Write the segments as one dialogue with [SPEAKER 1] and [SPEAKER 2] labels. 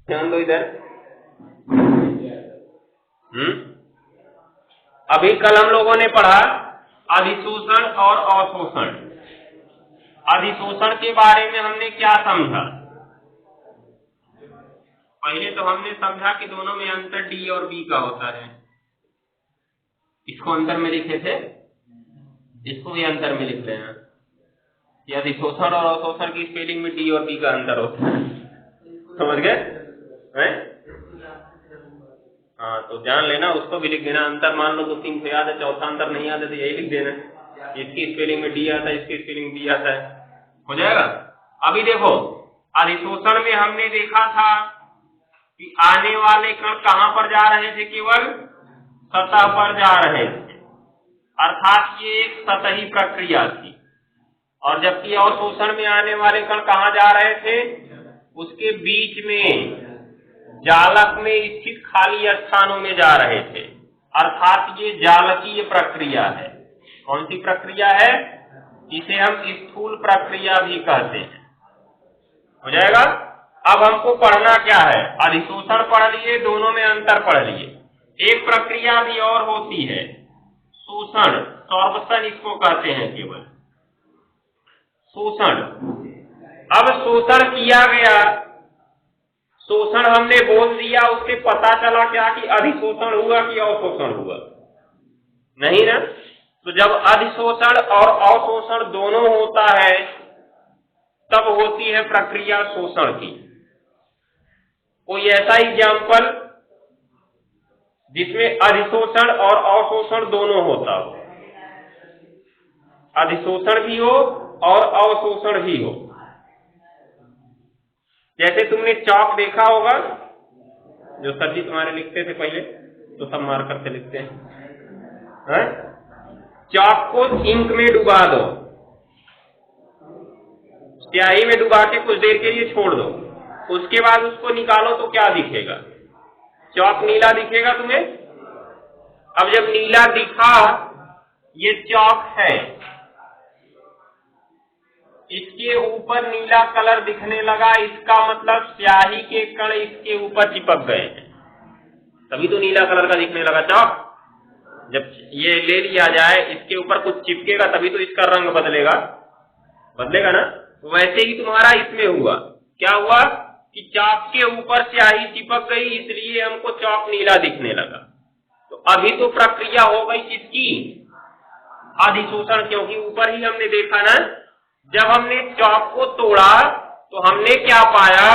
[SPEAKER 1] ध्यान दो इधर। अभी कल हम लोगों ने पढ़ा अधिशोषण और अवशोषण। अधिशोषण के बारे में हमने क्या समझा? पहले तो हमने समझा कि दोनों में अंतर डी और बी का होता है। इसको अंतर में लिखे थे, इसको भी अंतर में लिख लेना कि अधिशोषण और अवशोषण की स्पेलिंग में डी और बी का अंतर होता है। समझ गए? हाँ, तो जान लेना, उसको भी लिख देना। अंतर मान लो 2-3 को याद है, चौथा अंतर नहीं याद है तो यही लिख देना, इसकी स्पेलिंग में डी आता है, इसकी स्पेलिंग बी आता है, हो जाएगा। अभी देखो, अधिशोषण में हमने देखा था कि आने वाले कण कहां पर जा रहे थे? केवल सतह पर जा रहे थे, अर्थात ये एक सतही प्रक्रिया थी। और जबकि अवशोषण में आने वाले कण कहां जा रहे थे? उसके बीच में जालक में स्थित खाली स्थानों में जा रहे थे, अर्थात ये जालकीय प्रक्रिया है। कौन सी प्रक्रिया है? इसे हम स्थूल प्रक्रिया भी कहते हैं। हो जाएगा। अब हमको पढ़ना क्या है? अधिशोषण पढ़ लिए, दोनों में अंतर पढ़ लिए। एक प्रक्रिया भी और होती है, शोषण, सॉर्प्शन इसको कहते हैं, केवल शोषण। अब शोषण किया गया, शोषण हमने बोल दिया, उससे पता चला क्या कि अधिशोषण हुआ कि अवशोषण हुआ? नहीं ना। तो जब अधिशोषण और अवशोषण दोनों होता है तब होती है प्रक्रिया शोषण की। कोई ऐसा एग्जाम्पल जिसमें अधिशोषण और अवशोषण दोनों होता हो, अधिशोषण भी हो और अवशोषण भी हो। जैसे तुमने चौक देखा होगा, जो सर जी तुम्हारे लिखते थे पहले, तो सब मार्कर से लिखते हैं। चौक को इंक में डुबा दो, स्याही में डुबा के कुछ देर के लिए छोड़ दो, उसके बाद उसको निकालो तो क्या दिखेगा? चौक नीला दिखेगा तुम्हें। अब जब नीला दिखा, ये चौक है, इसके ऊपर नीला कलर दिखने लगा, इसका मतलब स्याही के कण इसके ऊपर चिपक गए हैं, तभी तो नीला कलर का दिखने लगा चौक। जब ये ले लिया जाए, इसके ऊपर कुछ चिपकेगा तभी तो इसका रंग बदलेगा, बदलेगा ना। वैसे ही तुम्हारा इसमें हुआ, क्या हुआ कि चौक के ऊपर स्याही चिपक गई, इसलिए हमको चौक नीला दिखने लगा। तो अभी तो प्रक्रिया हो गई किसकी? अधिशोषण, क्योंकि ऊपर ही हमने देखा ना, जब हमने चौक को तोड़ा तो हमने क्या पाया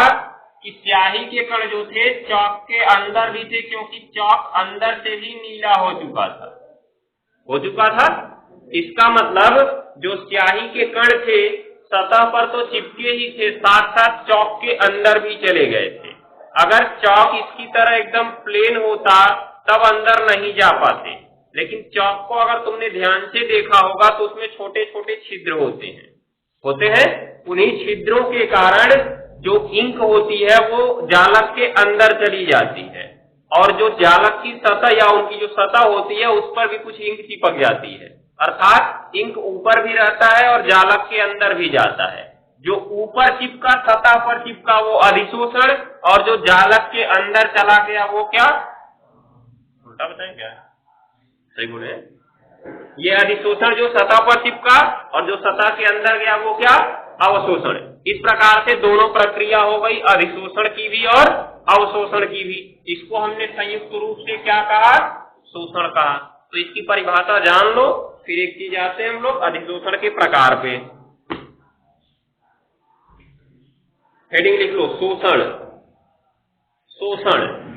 [SPEAKER 1] कि स्याही के कण जो थे चौक के अंदर भी थे, क्योंकि चौक अंदर से ही नीला हो चुका था। इसका मतलब जो स्याही के कण थे सतह पर तो चिपके ही थे, साथ साथ चौक के अंदर भी चले गए थे। अगर चौक इसकी तरह एकदम प्लेन होता तब अंदर नहीं जा पाते, लेकिन चौक को अगर तुमने ध्यान से देखा होगा तो उसमें छोटे छोटे छिद्र होते हैं। उन्हीं छिद्रों के कारण जो इंक होती है वो जालक के अंदर चली जाती है, और जो जालक की सतह या उनकी जो सतह होती है उस पर भी कुछ इंक चिपक जाती है, अर्थात इंक ऊपर भी रहता है और जालक के अंदर भी जाता है। जो ऊपर चिपका, सतह पर चिपका, वो अधिशोषण, और जो जालक के अंदर चला गया वो क्या? उल्टा बताएं क्या? सही बोले। ये अधिशोषण जो सतह पर चिपका और जो सतह के अंदर गया वो क्या? अवशोषण। इस प्रकार से दोनों प्रक्रिया हो गई, अधिशोषण की भी और अवशोषण की भी। इसको हमने संयुक्त रूप से क्या कहा? शोषण कहा। तो इसकी परिभाषा जान लो, फिर एक चीज आते हैं हम लोग अधिशोषण के प्रकार पे। हेडिंग लिख लो, शोषण। शोषण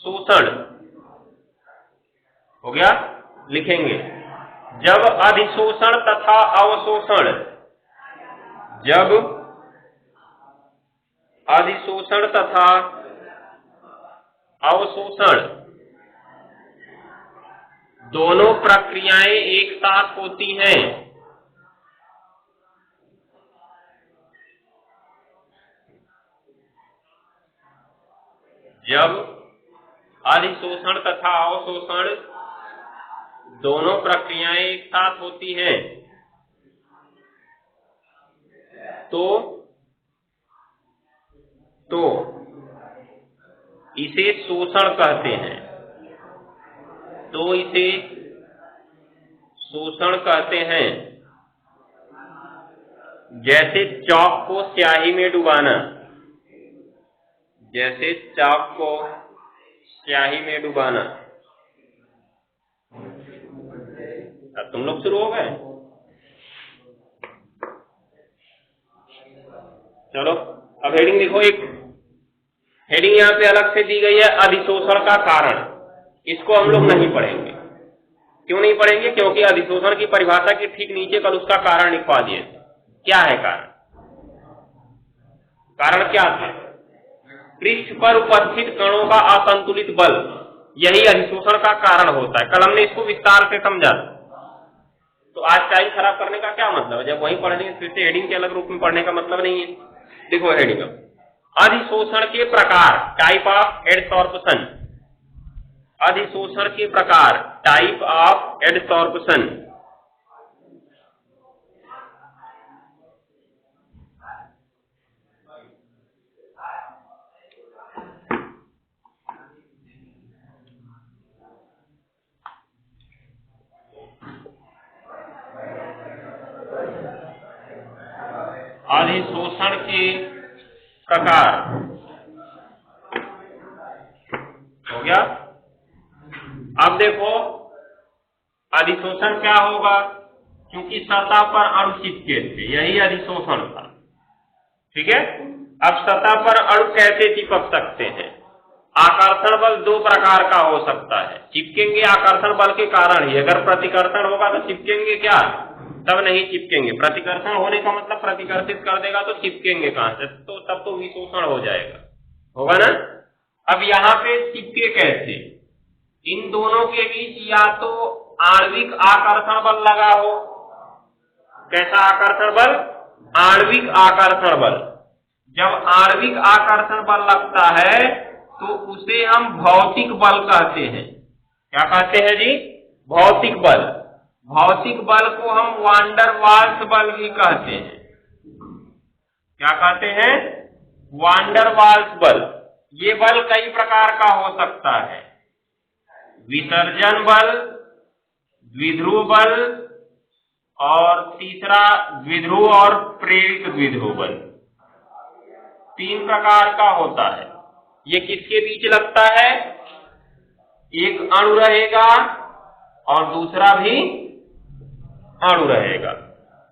[SPEAKER 1] शोषण हो गया, लिखेंगे। जब अधिशोषण तथा अवशोषण, जब अधिशोषण तथा अवशोषण दोनों प्रक्रियाएं एक साथ होती हैं, जब अधिशोषण तथा अवशोषण दोनों प्रक्रियाएं एक साथ होती हैं तो इसे शोषण कहते हैं। तो इसे शोषण कहते हैं। जैसे चॉक को स्याही में डुबाना, जैसे चॉक को स्याही में डुबाना। अब तुम लोग शुरू हो गए, चलो अब हेडिंग लिखो। एक हेडिंग यहाँ पे अलग से दी गई है, अधिशोषण का कारण। इसको हम लोग नहीं पढ़ेंगे। क्यों नहीं पढ़ेंगे? क्योंकि अधिशोषण की परिभाषा के ठीक नीचे कल उसका कारण लिखवा दिए। क्या है कारण? कारण क्या था? पृष्ठ पर उपस्थित कणों का असंतुलित बल, यही अधिशोषण का कारण होता है। कल हमने इसको विस्तार से समझा। तो आज टाइम खराब करने का क्या मतलब है? जब वही पढ़ने फिर से हेडिंग के अलग रूप में पढ़ने का मतलब नहीं है। देखो हेडिंग, अधिशोषण के प्रकार, टाइप ऑफ एडसॉर्प्शन। अधिशोषण के प्रकार, टाइप ऑफ एडसॉर्प्शन। अधिशोषण के प्रकार हो गया। अब देखो अधिशोषण क्या होगा, क्योंकि सतह पर अणु चिपके थे, यही अधिशोषण था। ठीक है। अब सतह पर अणु कैसे चिपक सकते हैं? आकर्षण बल दो प्रकार का हो सकता है। चिपकेंगे आकर्षण बल के कारण ही। अगर प्रतिकर्षण होगा तो चिपकेंगे क्या? तब नहीं चिपकेंगे। प्रतिकर्षण होने का मतलब प्रतिकर्षित कर देगा तो चिपकेंगे कहां से? तो तब तो विशोषण हो जाएगा, होगा ना। अब यहाँ पे चिपके कैसे? इन दोनों के बीच या तो आणविक आकर्षण बल लगा हो। कैसा आकर्षण बल? आणविक आकर्षण बल। जब आणविक आकर्षण बल लगता है तो उसे हम भौतिक बल कहते हैं। क्या कहते हैं जी? भौतिक बल। भौतिक बल को हम वान डर वाल्स बल भी कहते हैं। क्या कहते हैं? वान डर वाल्स बल। ये बल कई प्रकार का हो सकता है। विसर्जन बल, द्विध्रुव बल और तीसरा द्विध्रुव और प्रेरित द्विध्रुव बल। तीन प्रकार का होता है। ये किसके बीच लगता है? एक अणु रहेगा और दूसरा भी अणु रहेगा।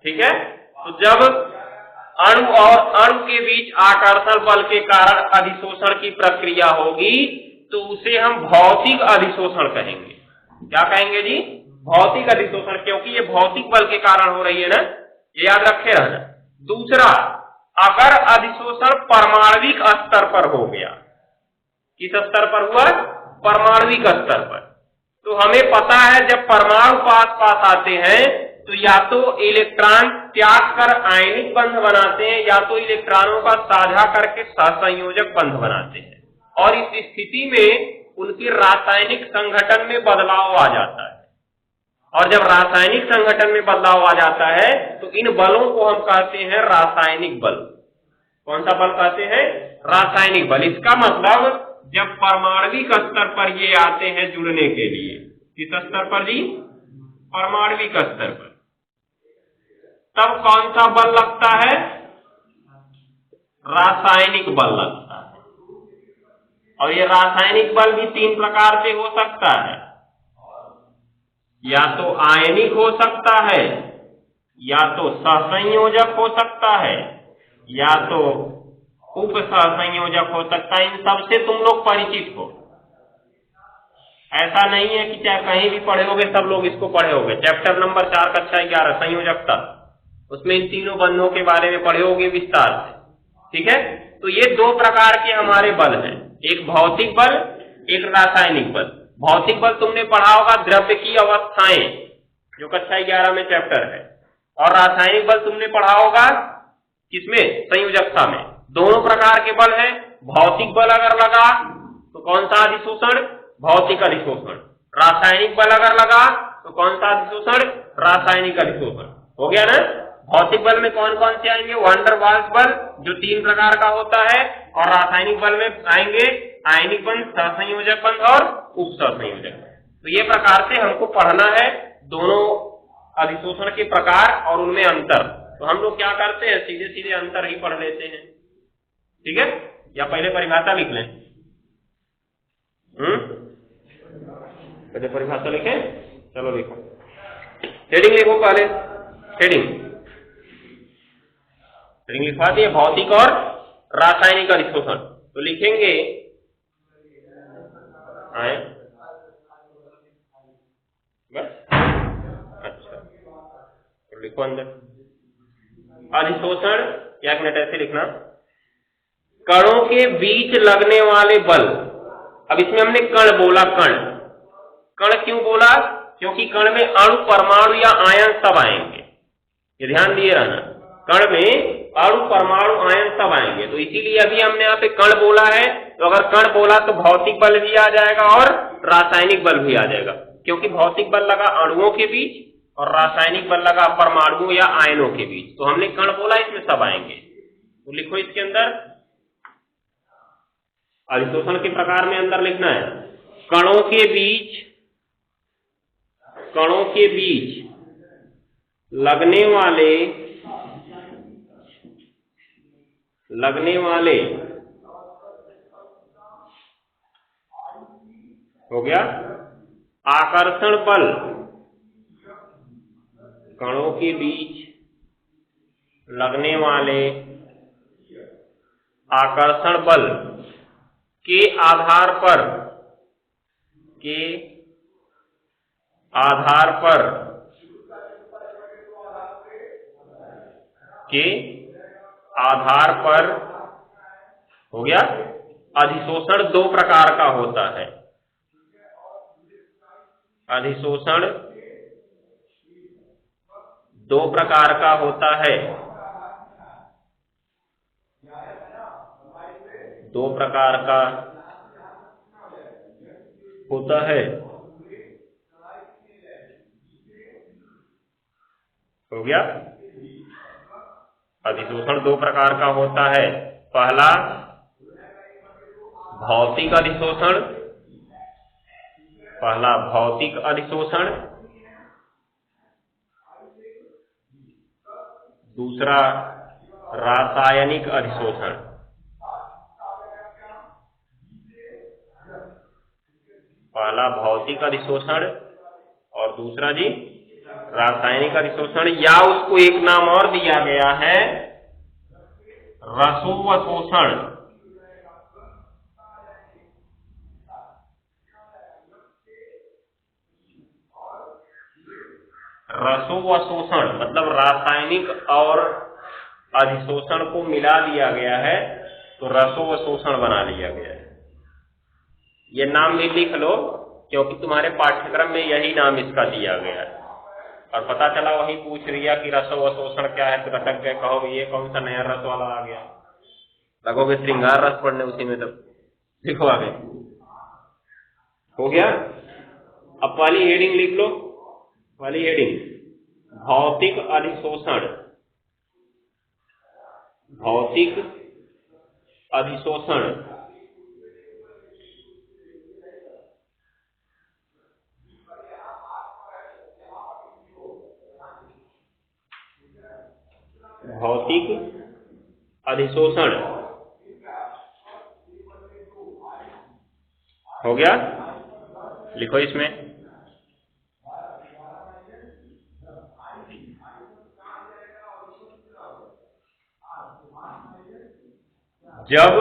[SPEAKER 1] ठीक है। तो जब अणु और अणु के बीच आकर्षण बल के कारण अधिशोषण की प्रक्रिया होगी तो उसे हम भौतिक अधिशोषण कहेंगे। क्या कहेंगे जी? भौतिक अधिशोषण, क्योंकि ये भौतिक बल के कारण हो रही है ना, ये याद रखे रहना। दूसरा, अगर अधिशोषण परमाणविक स्तर पर हो गया। किस स्तर पर हुआ? परमाणविक स्तर पर। तो हमें पता है जब परमाणु पास पास आते हैं तो या तो इलेक्ट्रॉन त्याग कर आयनिक बंध बनाते हैं या तो इलेक्ट्रॉनों का साझा करके सहसंयोजक बंध बनाते हैं। और इस स्थिति में उनके रासायनिक संगठन में बदलाव आ जाता है। और जब रासायनिक संगठन में बदलाव आ जाता है तो इन बलों को हम कहते हैं रासायनिक बल। कौन सा बल कहते हैं? रासायनिक बल। इसका मतलब जब परमाणविक स्तर पर ये आते हैं जुड़ने के लिए, किस स्तर पर जी? परमाणविक स्तर पर, तब कौन सा बल लगता है? रासायनिक बल लगता है। और ये रासायनिक बल भी तीन प्रकार से हो सकता है। या तो आयनिक हो सकता है, या तो सहसंयोजक हो सकता है, या तो उप सहसंयोजक हो सकता है। इन सबसे तुम लोग परिचित हो। ऐसा नहीं है कि चाहे कहीं भी पढ़े होगे सब लोग इसको पढ़े होगे। चैप्टर नंबर 4 कक्षा 11 संयोजकता, उसमें इन तीनों बंधों के बारे में पढ़े होगे विस्तार से। ठीक है। तो ये दो प्रकार के हमारे बल हैं, एक भौतिक बल, एक रासायनिक बल। भौतिक बल तुमने पढ़ा होगा द्रव्य की अवस्थाएं, जो कक्षा 11 में चैप्टर है। और रासायनिक बल तुमने पढ़ा होगा किसमें? संयोजकता में। दोनों प्रकार के बल हैं। भौतिक बल अगर लगा तो कौन सा अधिशोषण? भौतिक अधिशोषण। रासायनिक बल अगर लगा तो कौन सा अधिशोषण? रासायनिक अधिशोषण। हो गया ना। भौतिक बल में कौन कौन से आएंगे? वैन डर वाल्स बल जो 3 प्रकार का होता है, और रासायनिक बल में आएंगे आयनिक बंध, सहसंयोजक बंध और उप सहसंयोजक। तो ये प्रकार से हमको पढ़ना है दोनों अधिशोषण के प्रकार और उनमें अंतर। तो हम लोग क्या करते हैं, सीधे सीधे अंतर ही पढ़ लेते हैं, ठीक है? या पहले परिभाषा लिख लें? पहले परिभाषा लिखें। चलो लिखो, हेडिंग लिखो पहले। हेडिंग लिखवा दिए, भौतिक और रासायनिक अधिशोषण। तो लिखेंगे आए बस। अच्छा, तो लिखो अंदर अधिशोषण, या एक मिनट ऐसे लिखना, कणों के बीच लगने वाले बल। अब इसमें हमने कण बोला, कण क्यों बोला? क्योंकि कण में अणु, परमाणु या आयन सब आएंगे, ये ध्यान दिए रहना। कण में अणु, परमाणु, आयन सब आएंगे, तो इसीलिए अभी हमने यहाँ पे कण बोला है। तो अगर कण बोला तो भौतिक बल भी आ जाएगा और रासायनिक बल भी आ जाएगा, क्योंकि भौतिक बल लगा अणुओं के बीच और रासायनिक बल लगा परमाणुओं या आयनों के बीच। तो हमने कण बोला, इसमें सब आएंगे। तो लिखो इसके अंदर अधिशोषण के प्रकार में अंदर लिखना है, कणों के बीच लगने वाले हो गया आकर्षण बल। कणों के बीच लगने वाले आकर्षण बल के आधार पर हो गया। अधिशोषण 2 प्रकार का होता है। अधिशोषण 2 प्रकार का होता है। 2 प्रकार का होता है। हो गया। अधिशोषण 2 प्रकार का होता है। पहला भौतिक अधिशोषण, दूसरा रासायनिक अधिशोषण। पहला भौतिक अधिशोषण और दूसरा जी रासायनिक अधिशोषण, या उसको एक नाम और दिया गया है रसोवशोषण। रसोवशोषण मतलब रासायनिक और अधिशोषण को मिला दिया गया है, तो रसोवशोषण बना लिया गया है। ये नाम भी लिख लो, क्योंकि तुम्हारे पाठ्यक्रम में यही नाम इसका दिया गया है। और पता चला वही पूछ रिया कि रसोवशोषण क्या है, तो रटक गए, कहो ये कौन सा नया रस वाला आ गया, लगोगे श्रृंगार रस पढ़ने उसी में। तब लिखो आगे। हो गया। अब वाली हेडिंग लिख लो, वाली हेडिंग भौतिक अधिशोषण। भौतिक अधिशोषण भौतिक अधिशोषण हो गया। लिखो इसमें जब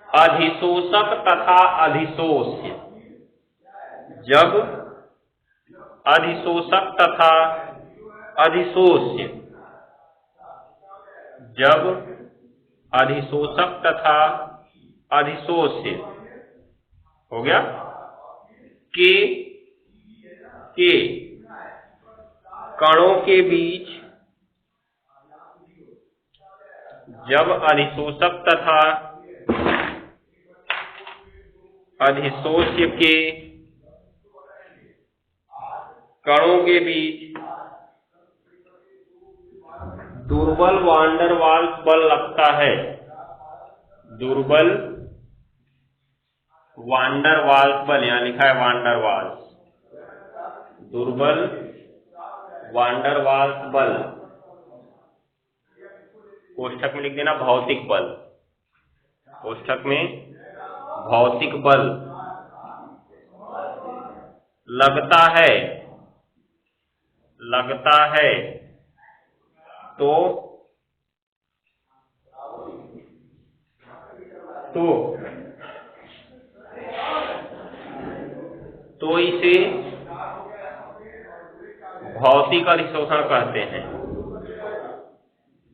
[SPEAKER 1] अधिशोषक तथा अधिशोष्य, जब अधिशोषक तथा अधिशोष्य, जब अधिशोषक तथा अधिशोष्य हो गया के कणों के बीच, जब अधिशोषक तथा अधिशोष्य के कणों के बीच दुर्बल वान डेर वाल्स बल लगता है। दुर्बल वान डेर वाल्स बल, यहां लिखा है वान डेर वाल्स, दुर्बल वान डेर वाल्स बल, कोष्ठक में लिख देना भौतिक बल, कोष्ठक में भौतिक बल लगता है तो इसे भौतिक अधिशोषण कहते हैं।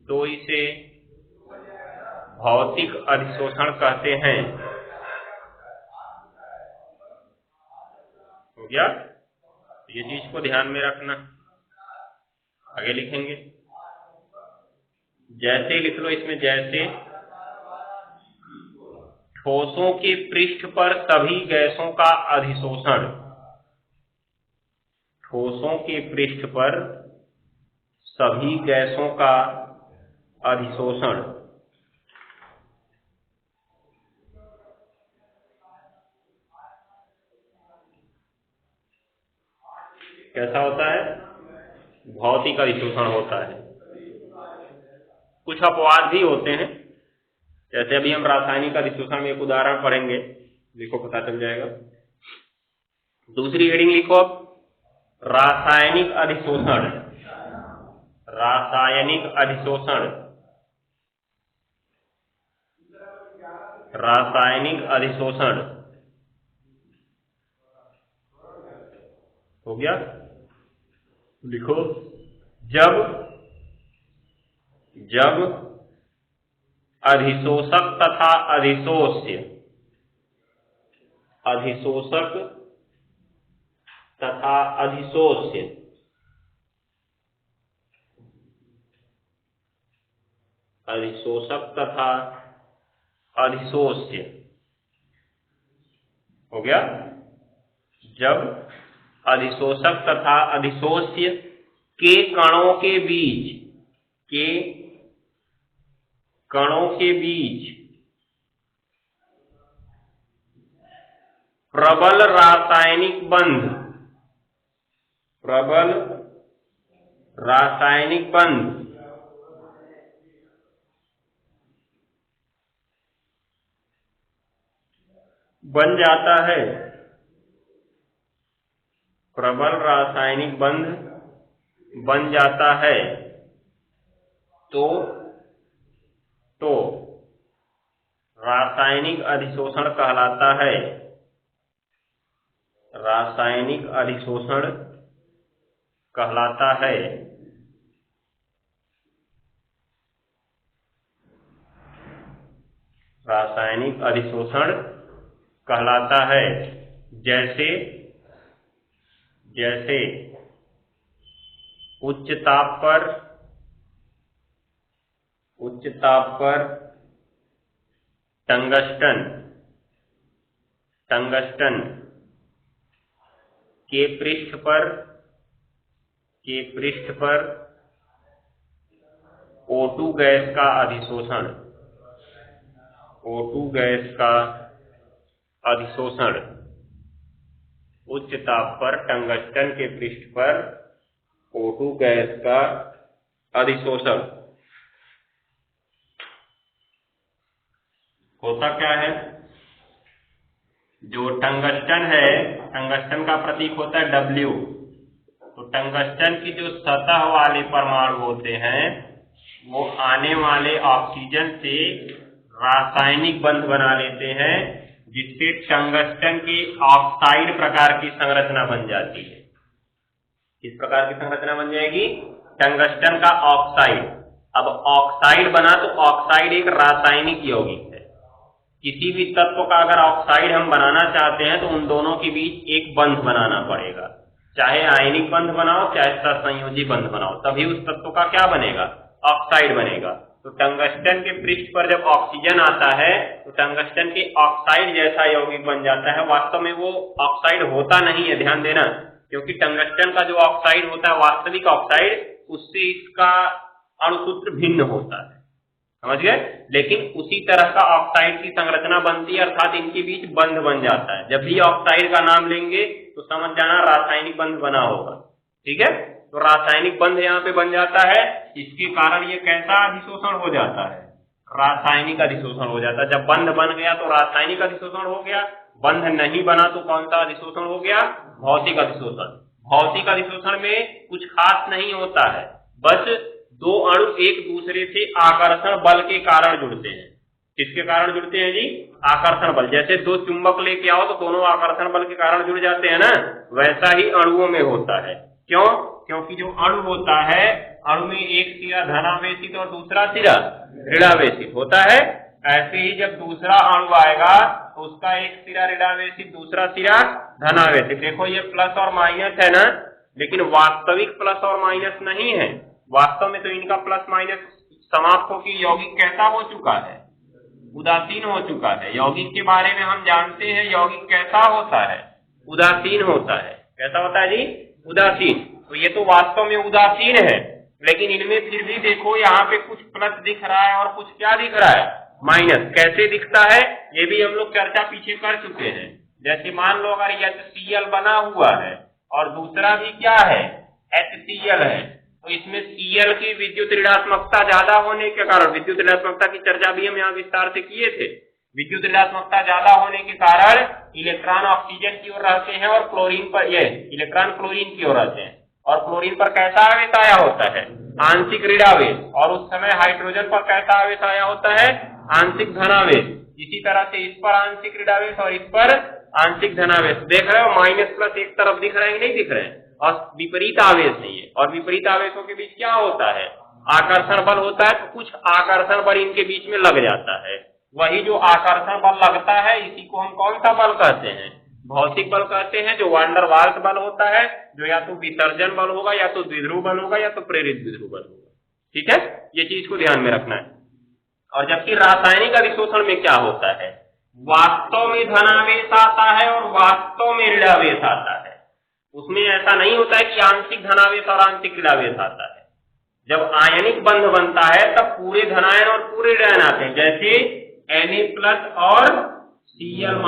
[SPEAKER 1] तो इसे भौतिक अधिशोषण कहते हैं। हो गया? ये चीज को ध्यान में रखना, आगे लिखेंगे। जैसे लिख लो इसमें, जैसे ठोसों के पृष्ठ पर सभी गैसों का अधिशोषण, ठोसों के पृष्ठ पर सभी गैसों का अधिशोषण कैसा होता है? भौतिक अधिशोषण होता है। कुछ अपवाद भी होते हैं, जैसे अभी हम रासायनिक अधिशोषण में एक उदाहरण पढ़ेंगे, देखो पता चल जाएगा। दूसरी हेडिंग लिखो अब, रासायनिक अधिशोषण। रासायनिक अधिशोषण, रासायनिक अधिशोषण हो गया? लिखो, जब अधिशोषक तथा अधिशोष्य, अधिशोषक तथा अधिशोष्य अधिशोषक तथा अधिशोष्य हो गया? जब अधिशोषक तथा अधिशोष्य के कणों के बीच प्रबल रासायनिक बंध बन जाता है, प्रबल रासायनिक बंध बन जाता है, तो रासायनिक अधिशोषण कहलाता है। रासायनिक अधिशोषण कहलाता है। रासायनिक अधिशोषण कहलाता है। जैसे उच्च ताप पर टंगस्टन के पृष्ठ पर O2 गैस का अधिशोषण, O2 गैस का अधिशोषण। उच्च ताप पर टंगस्टन के पृष्ठ पर O2 गैस का अधिशोषण होता क्या है? जो टंगस्टन है, टंगस्टन का प्रतीक होता है W। तो टंगस्टन की जो सतह वाले परमाणु होते हैं वो आने वाले ऑक्सीजन से रासायनिक बंध बना लेते हैं, जिससे टंगस्टन की ऑक्साइड प्रकार की संरचना बन जाती है। किस प्रकार की संरचना बन जाएगी? टंगस्टन का ऑक्साइड। अब ऑक्साइड बना तो ऑक्साइड एक रासायनिक यौगिक है। किसी भी तत्व का अगर ऑक्साइड हम बनाना चाहते हैं तो उन दोनों के बीच एक बंध बनाना पड़ेगा, चाहे आयनिक बंध बनाओ चाहे सहसंयोजी बंध बनाओ, तभी उस तत्व का क्या बनेगा? ऑक्साइड बनेगा। तो टंगस्टन के पृष्ठ पर जब ऑक्सीजन आता है तो टंगस्टन के ऑक्साइड जैसा यौगिक बन जाता है। वास्तव में वो ऑक्साइड होता नहीं है, ध्यान देना, क्योंकि टंगस्टन का जो ऑक्साइड होता है वास्तविक ऑक्साइड, उससे इसका अणुसूत्र भिन्न होता है, समझ गए। लेकिन उसी तरह का ऑक्साइड की संरचना बनती है, अर्थात इनके बीच बंध बन जाता है। जब भी ऑक्साइड का नाम लेंगे तो समझ जाना रासायनिक बंध बना होगा, ठीक है। तो रासायनिक बंध यहाँ पे बन जाता है, इसके कारण ये कैसा अधिशोषण हो जाता है, रासायनिक अधिशोषण हो जाता है। जब बंध बन गया तो रासायनिक अधिशोषण हो गया, बंध नहीं बना तो कौन सा अधिशोषण हो गया, भौतिक अधिशोषण। भौतिक अधिशोषण में कुछ खास नहीं होता है, बस दो अणु एक दूसरे से आकर्षण बल के कारण जुड़ते हैं। किसके कारण जुड़ते हैं जी, आकर्षण बल। जैसे दो चुंबक लेके आओ तो दोनों आकर्षण बल के कारण जुड़ जाते हैं ना, वैसा ही अणुओं में होता है। क्यों, क्योंकि जो अणु होता है, अणु में एक सिरा धनावेशित और दूसरा सिरा ऋणावेशित होता है। ऐसे ही जब दूसरा अणु आएगा तो उसका एक सिरा ऋणावेशित, दूसरा सिरा धनावेशित। देखो ये प्लस और माइनस है ना, लेकिन वास्तविक प्लस और माइनस नहीं है। वास्तव में तो इनका प्लस माइनस समाप्त होकर यौगिक कैसा हो चुका है, उदासीन हो चुका है। यौगिक के बारे में हम जानते हैं, यौगिक कैसा होता है, उदासीन होता है। कैसा होता है जी, उदासीन। तो ये तो वास्तव में उदासीन है, लेकिन इनमें फिर भी देखो यहाँ पे कुछ प्लस दिख रहा है और कुछ क्या दिख रहा है, माइनस। कैसे दिखता है ये भी हम लोग चर्चा पीछे कर चुके हैं। जैसे मान लो अगर HCl बना हुआ है और दूसरा भी क्या है, HCl है, तो इसमें Cl की विद्युत ऋणात्मकता ज्यादा होने के कारण, विद्युत ऋणात्मकता की चर्चा भी हम यहाँ विस्तार से किए थे। विद्युत ऋणात्मकता ज्यादा होने के कारण इलेक्ट्रॉन ऑक्सीजन की ओर रहते हैं और क्लोरीन पर, ये इलेक्ट्रॉन क्लोरीन की ओर रहते हैं। और क्लोरीन पर कैसा आवेश आया होता है, आंशिक ऋणावेश। और उस समय हाइड्रोजन पर कैसा आवेश आया होता है, आंशिक धनावेश। इसी तरह से इस पर आंशिक ऋणावेश और इस पर आंशिक धनावेश। देख रहे हो, माइनस प्लस एक तरफ दिख रहे हैं कि नहीं दिख रहे हैं, और विपरीत आवेश नहीं है। और विपरीत आवेशों के बीच क्या होता है, आकर्षण बल होता है। तो कुछ आकर्षण बल इनके बीच में लग जाता है। वही जो आकर्षण बल लगता है, इसी को हम कौन सा बल कहते हैं, भौतिक बल कहते हैं, जो वान डर वाल्स बल होता है, जो या तो विसर्जन बल होगा, या तो द्विध्रुव बल होगा, या तो प्रेरित द्विध्रुव बल होगा। ठीक है, ये चीज को ध्यान में रखना है। और जबकि रासायनिक अधिशोषण में क्या होता है, वास्तव में धनावेश आता है और वास्तव में ऋणावेश आता है। उसमें ऐसा नहीं होता है कि आंशिक धनावेश और आंशिक ऋणावेश आता है। जब आयनिक बंध बनता है तब पूरे धनायन और पूरे ऋणायन आते हैं। जैसे Na+ और Cl-,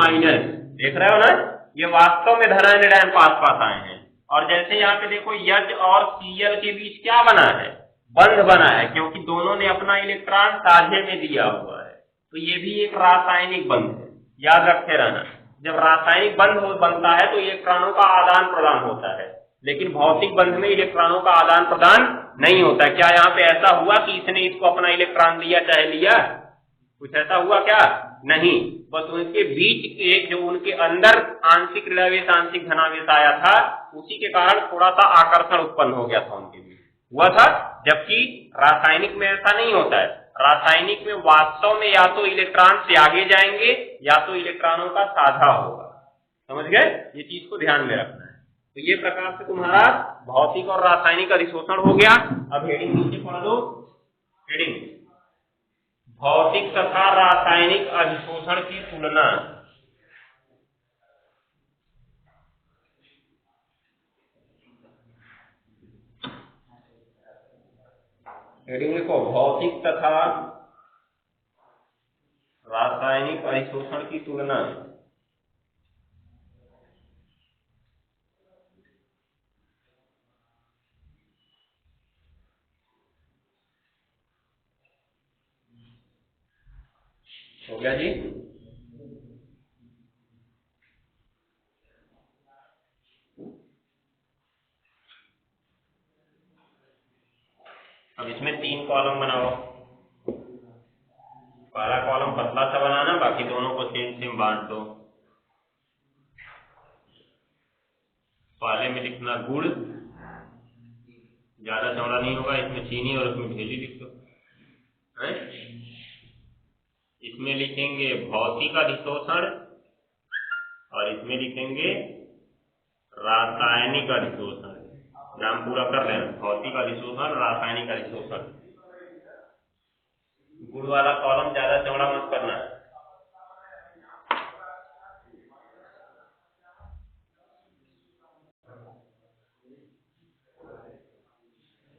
[SPEAKER 1] देख रहे हो ना, ये वास्तव में धनायन ऋणायन पास पास आए हैं। और जैसे यहाँ पे देखो H और Cl के बीच क्या बना है, बंध बना है, क्योंकि दोनों ने अपना इलेक्ट्रॉन साझे में दिया हुआ है। तो ये भी एक रासायनिक बंध है, याद रखे रहना। जब रासायनिक बंध बनता है तो इलेक्ट्रॉनों का आदान प्रदान होता है, लेकिन भौतिक बंध में इलेक्ट्रॉनों का आदान प्रदान नहीं होता। क्या यहाँ पे ऐसा हुआ कि इसने इसको अपना इलेक्ट्रॉन दिया चाहे लिया, कुछ ऐसा हुआ क्या, नहीं। बस उनके बीच एक जो उनके अंदर आंशिक ऋणावेश आंशिक धनावेश आया था, उसी के कारण थोड़ा सा आकर्षण उत्पन्न हो गया था उनके बीच, हुआ था। जबकि रासायनिक में ऐसा नहीं होता है। रासायनिक में वास्तव में या तो इलेक्ट्रॉन से आगे जाएंगे या तो इलेक्ट्रॉनों का साझा होगा। समझ गए, ये चीज को ध्यान में रखना है। तो ये प्रकार से तुम्हारा भौतिक और रासायनिक अधिशोषण हो गया। अब हेडिंग नीचे पढ़ दो, हेडिंग भौतिक तथा रासायनिक अधिशोषण की तुलना। हेडिंग लिखो, भौतिक तथा रासायनिक अधिशोषण की तुलना। हो गया जी। अब इसमें 3 कॉलम बनाओ। पहला कॉलम पतला सा बनाना, बाकी दोनों को सेम सेम बांट दो। पहले में लिखना गुड़, ज्यादा चौड़ा नहीं होगा, इसमें चीनी और उसमें ढेली लिख दो। इसमें लिखेंगे भौतिक अधिशोषण और इसमें लिखेंगे रासायनिक अधिशोषण। नाम पूरा कर लेना, भौतिक अधिशोषण, रासायनिक अधिशोषण। गुण वाला कॉलम ज्यादा चौड़ा मत करना।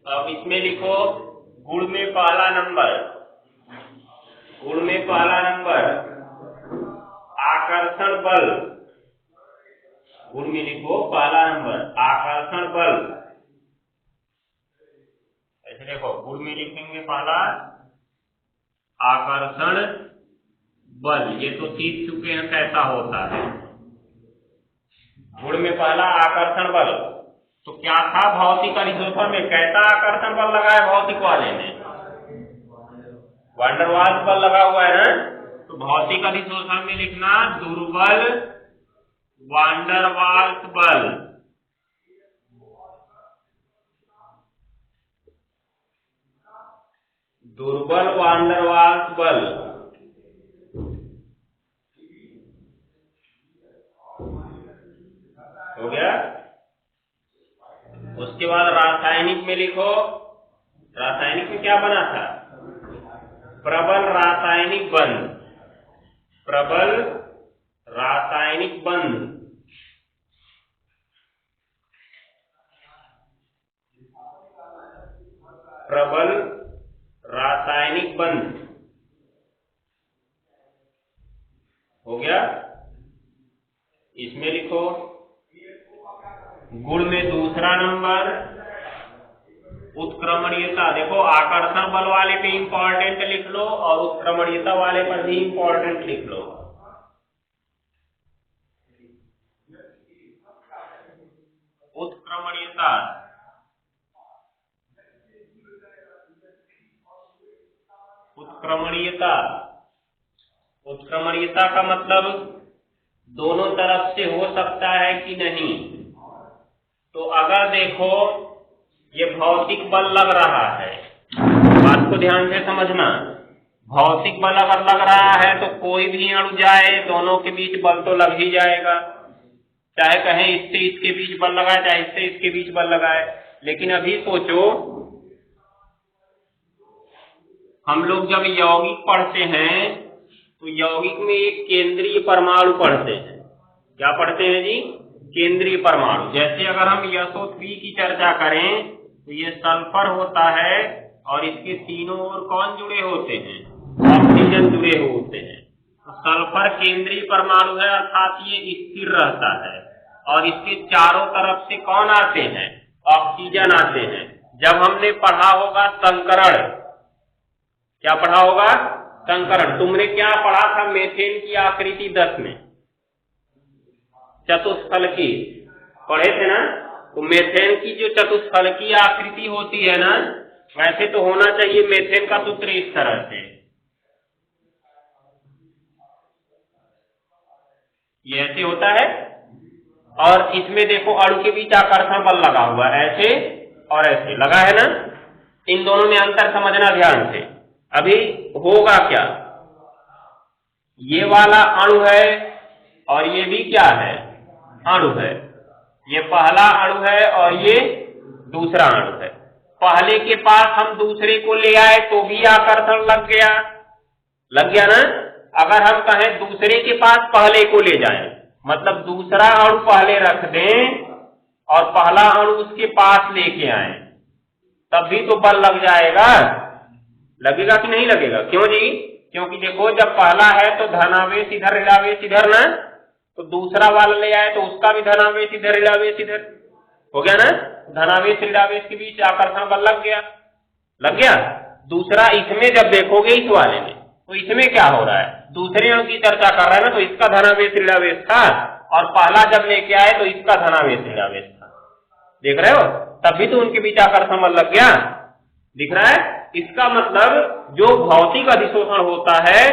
[SPEAKER 1] अब इसमें लिखो गुण में पहला नंबर, गुण में पहला नंबर आकर्षण बल। गुण में लिखो पहला नंबर आकर्षण बल। ऐसे देखो गुण में लिखेंगे पहला आकर्षण बल। ये तो सीख चुके हैं कैसा होता है। गुण में पहला आकर्षण बल तो क्या था भौतिक अधिशोषण में, कैसा आकर्षण बल लगा है भौतिक वाले में, वान डेर वाल्स बल लगा हुआ है ना। तो भौतिक अधिशोषण में लिखना दुर्बल वान डेर वाल्स बल। दुर्बल वान डेर वाल्स बल। हो गया। उसके बाद रासायनिक में लिखो, रासायनिक में क्या बना था, प्रबल रासायनिक बंध। प्रबल रासायनिक बंध। प्रबल रासायनिक बंध हो गया। इसमें लिखो गुण में दूसरा नंबर उत्क्रमणीयता। देखो आकर्षण बल वाले पे इंपॉर्टेंट लिख लो और उत्क्रमणीयता वाले पर भी इंपॉर्टेंट लिख लो। उत्क्रमणीयता, उत्क्रमणीयता, उत्क्रमणीयता का मतलब दोनों तरफ से हो सकता है कि नहीं। तो अगर देखो ये भौतिक बल लग रहा है, बात को ध्यान से समझना, भौतिक बल अगर लग रहा है तो कोई भी अणु जाए दोनों के बीच बल तो लग ही जाएगा। चाहे कहें इससे इसके बीच बल लगाए, चाहे इससे इसके बीच बल लगाए। लेकिन अभी सोचो हम लोग जब यौगिक पढ़ते हैं तो यौगिक में एक केंद्रीय परमाणु पढ़ते हैं। क्या पढ़ते हैं जी, केंद्रीय परमाणु। जैसे अगर हम SO3 की चर्चा करें तो ये सल्फर होता है और इसके तीनों ओर कौन जुड़े होते हैं, ऑक्सीजन जुड़े होते हैं। तो सल्फर केंद्रीय परमाणु है अर्थात ये स्थिर रहता है और इसके चारों तरफ से कौन आते हैं, ऑक्सीजन आते हैं। जब हमने पढ़ा होगा संकरण, क्या पढ़ा होगा, संकरण। तुमने क्या पढ़ा था मेथेन की आकृति 10 में, चतुष्फलकी पढ़े थे ना। तो मेथेन की जो चतुष्फलकी आकृति होती है ना, वैसे तो होना चाहिए मेथेन का सूत्र इस तरह से, ये ऐसे होता है। और इसमें देखो अणु के बीच आकर्षण बल लगा हुआ है, ऐसे और ऐसे लगा है ना। इन दोनों में अंतर समझना ध्यान से। अभी होगा क्या, ये वाला अणु है और ये भी क्या है, अणु है। ये पहला अणु है और ये दूसरा अणु है। पहले के पास हम दूसरे को ले आए तो भी आकर्षण लग गया, लग गया ना। अगर हम कहें दूसरे के पास पहले को ले जाएं, मतलब दूसरा अणु पहले रख दें और पहला अणु उसके पास लेके आए, तब भी तो बल लग जाएगा। लगेगा कि नहीं लगेगा, क्यों जी, क्योंकि देखो जब पहला है तो धनावेश इधर ऋणावेश इधर ना, तो दूसरा वाला ले आए तो उसका भी धनावेश इधर ऋणावेश इधर हो गया ना। धनावेश ऋणावेश के बीच आकर्षण बल लग गया, लग गया। दूसरा इसमें जब देखोगे इस वाले में, तो इसमें क्या हो रहा है, दूसरे अणु की चर्चा कर रहा है ना, तो इसका धनावेश ऋणावेश था और पहला जब लेके आए तो इसका धनावेश ऋणावेश था। देख रहे हो, तब भी तो उनके बीच आकर्षण बल लग गया, दिख रहा है। इसका मतलब जो भौतिक अधिशोषण होता है,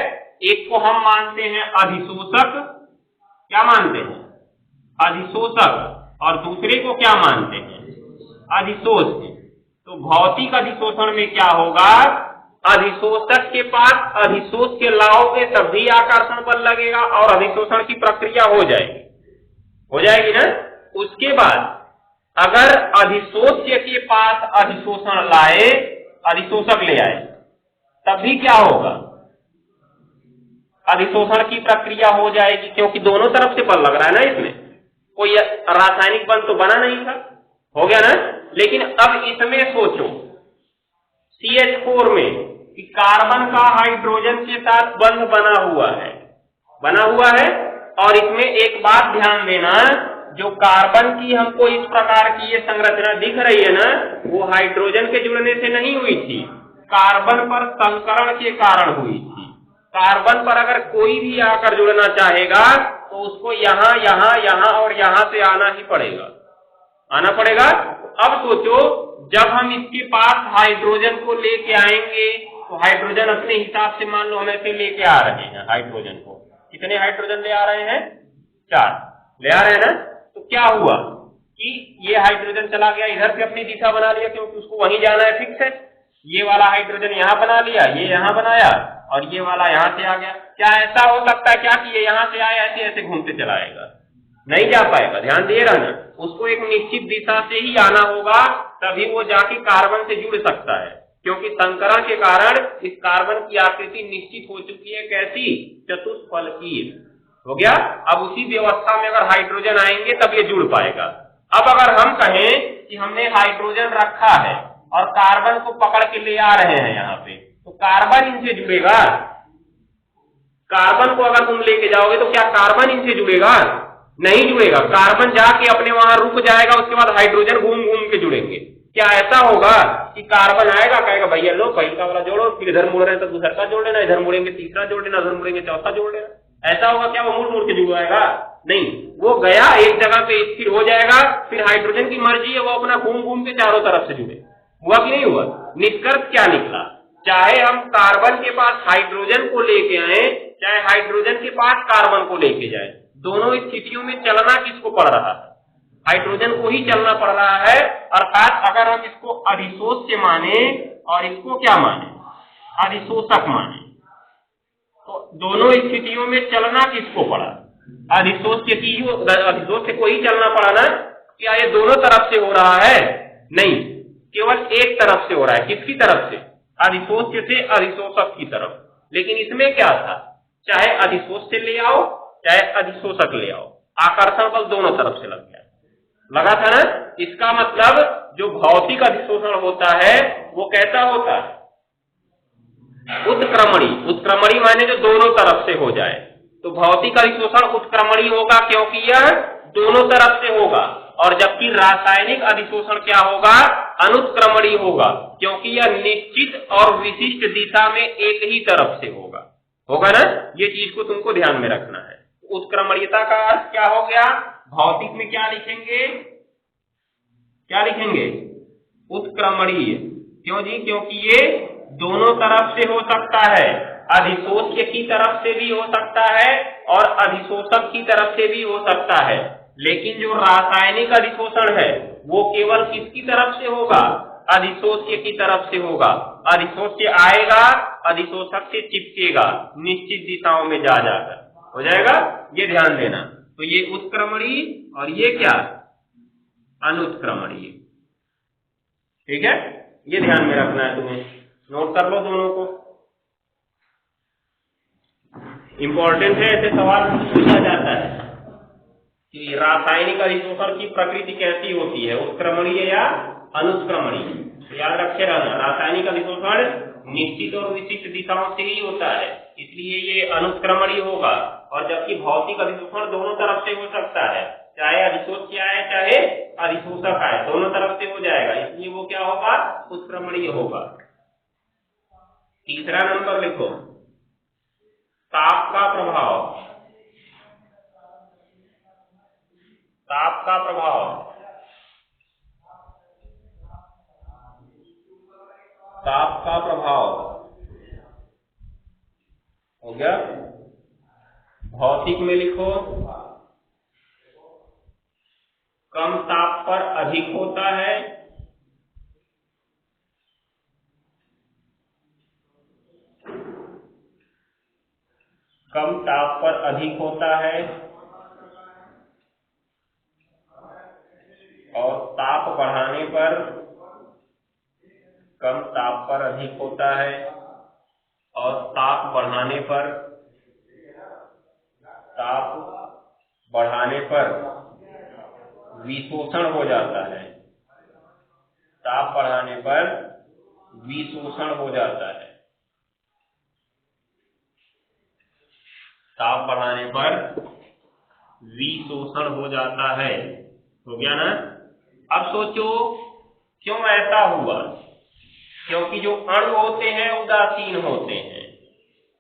[SPEAKER 1] एक को हम मानते हैं अधिशोषक, क्या मानते हैं, अधिशोषक, और दूसरे को क्या मानते हैं, अधिशोष्य। तो भौतिक अधिशोषण में क्या होगा, अधिशोषक के पास अधिशोष के लाओगे तब भी आकर्षण बल लगेगा और अधिशोषण की प्रक्रिया हो जाएगी ना। उसके बाद अगर अधिशोष्य के पास अधिशोषण लाए, अधिशोषक ले आए, तभी क्या होगा, अधिशोषण की प्रक्रिया हो जाएगी, क्योंकि दोनों तरफ से बल लग रहा है ना, इसमें कोई रासायनिक बंध तो बना नहीं था, हो गया ना। लेकिन अब इसमें सोचो CH4 में कि कार्बन का हाइड्रोजन के साथ बंध बना हुआ है, और इसमें एक बात ध्यान देना, जो कार्बन की हमको इस प्रकार की ये संरचना दिख रही है ना, वो हाइड्रोजन के जुड़ने से नहीं हुई थी, कार्बन पर संकरण के कारण हुई थी। कार्बन पर अगर कोई भी आकर जुड़ना चाहेगा तो उसको यहाँ यहाँ यहाँ और यहाँ से आना पड़ेगा। अब सोचो, जब हम इसके पास हाइड्रोजन को लेके आएंगे तो हाइड्रोजन अपने हिसाब से मान लो हम ऐसे लेके आ रहे हैं हाइड्रोजन को, कितने हाइड्रोजन ले आ रहे हैं, 4 ले आ रहे हैं ना। तो क्या हुआ कि ये हाइड्रोजन चला गया इधर से अपनी दिशा बना लिया, क्योंकि उसको वहीं जाना है, फिक्स है। ये वाला हाइड्रोजन यहाँ बना लिया, ये यहाँ बनाया, और ये वाला यहाँ से आ गया। क्या ऐसा हो सकता है क्या कि ये यहाँ से आया ऐसे ऐसे घूमते चला आएगा, नहीं जा पाएगा। ध्यान दे रहना, उसको एक निश्चित दिशा से ही आना होगा, तभी वो जाके कार्बन से जुड़ सकता है, क्योंकि संकरण के कारण इस कार्बन की आकृति निश्चित हो चुकी है, कैसी, चतुष्फलकीय हो गया। अब उसी व्यवस्था में अगर हाइड्रोजन आएंगे तब ये जुड़ पाएगा। अब अगर हम कहें कि हमने हाइड्रोजन रखा है और कार्बन को पकड़ के ले आ रहे हैं यहाँ पे, तो कार्बन इनसे जुड़ेगा। कार्बन को अगर तुम लेके जाओगे तो क्या कार्बन इनसे जुड़ेगा, नहीं जुड़ेगा। कार्बन जाके अपने वहां रुक जाएगा, उसके बाद हाइड्रोजन घूम घूम के जुड़ेंगे। क्या ऐसा होगा कि कार्बन आएगा, कहेगा भैया लो पहला वाला जोड़ो, फिर इधर मुड़ रहे हैं तो दूसरा का जोड़ लेना, इधर मुड़ेंगे तीसरा जोड़ लेना, इधर मुड़ेंगे चौथा जोड़ लेना, ऐसा होगा क्या? वो मुड़ मुड़ के जुड़वाएगा? नहीं, वो गया एक जगह पे स्थिर हो जाएगा, फिर हाइड्रोजन की मर्जी है, वो अपना घूम घूम के चारों तरफ से जुड़े। हुआ कि नहीं हुआ? निष्कर्ष क्या निकला? चाहे हम कार्बन के पास हाइड्रोजन को लेके आए, चाहे हाइड्रोजन के पास कार्बन को लेके जाए, दोनों स्थितियों में चलना किसको पड़ रहा है? हाइड्रोजन को ही चलना पड़ रहा है। अर्थात अगर हम इसको अधिशोष्य माने और इसको क्या माने, अधिशोषक माने, तो दोनों स्थितियों में चलना किसको पड़ा? अधिशोष्य को ही चलना पड़ा ना। क्या ये दोनों तरफ से हो रहा है? नहीं, केवल एक तरफ से हो रहा है। किसकी तरफ से? अधिशोष्य से अधिशोषक की तरफ। लेकिन इसमें क्या था, चाहे अधिशोष्य ले आओ चाहे अधिशोषक ले आओ, आकर्षण बल दोनों तरफ से लग गया, लगा था ना। इसका मतलब जो भौतिक अधिशोषण होता है वो कैसा होता है? उत्क्रमणी। उत्क्रमणी माने जो दोनों तरफ से हो जाए। तो भौतिक अधिशोषण उत्क्रमणी होगा क्योंकि यह दोनों तरफ से होगा, और जबकि रासायनिक अधिशोषण क्या होगा? अनुत्क्रमणी होगा, क्योंकि यह निश्चित और विशिष्ट दिशा में एक ही तरफ से होगा ना। ये चीज को तुमको ध्यान में रखना है। उत्क्रमणीयता का अर्थ क्या हो गया? भौतिक में क्या लिखेंगे? उत्क्रमणीय। क्यों जी? क्योंकि ये दोनों तरफ से हो सकता है, अधिशोष्य की तरफ से भी हो सकता है और अधिशोषक की तरफ से भी हो सकता है। लेकिन जो रासायनिक अधिशोषण है वो केवल किसकी तरफ से होगा? अधिशोष्य की तरफ से होगा। अधिशोष्य आएगा, अधिशोषक से चिपकेगा, निश्चित दिशाओं में जा जाकर हो जाएगा। ये ध्यान देना। तो ये उत्क्रमणीय और ये क्या? अनुत्क्रमणीय। ठीक है, ये ध्यान में रखना है तुम्हें। नोट कर लो दोनों को, इंपॉर्टेंट है। ऐसे सवाल पूछा जाता है कि रासायनिक अधिशोषण की प्रकृति कैसी होती है, उत्क्रमणीय या अनुत्क्रमणीय। तो याद रखे रहना, रासायनिक अधिशोषण निश्चित और विशिष्ट दिशाओं से ही होता है, इसलिए ये अनुत्क्रमणीय होगा। और जबकि भौतिक अधिशोषण दोनों तरफ से हो सकता है, चाहे अधिशोष्य आए चाहे अधिशोषक आए, दोनों तरफ से हो जाएगा, इसलिए वो क्या होगा? उत्क्रमणीय होगा। तीसरा नंबर लिखो, ताप का प्रभाव। ताप का प्रभाव, ताप का प्रभाव हो गया। भौतिक में लिखो, कम ताप पर अधिक होता है, कम ताप पर अधिक होता है, और ताप बढ़ाने पर कम ताप पर अधिक होता है। और ताप बढ़ाने पर विशोषण हो जाता है। ताप बढ़ाने पर विशोषण हो जाता है। ताप बढ़ाने पर विशोषण हो जाता है। हो गया ना? अब सोचो क्यों ऐसा हुआ? क्योंकि जो अणु होते हैं उदासीन होते हैं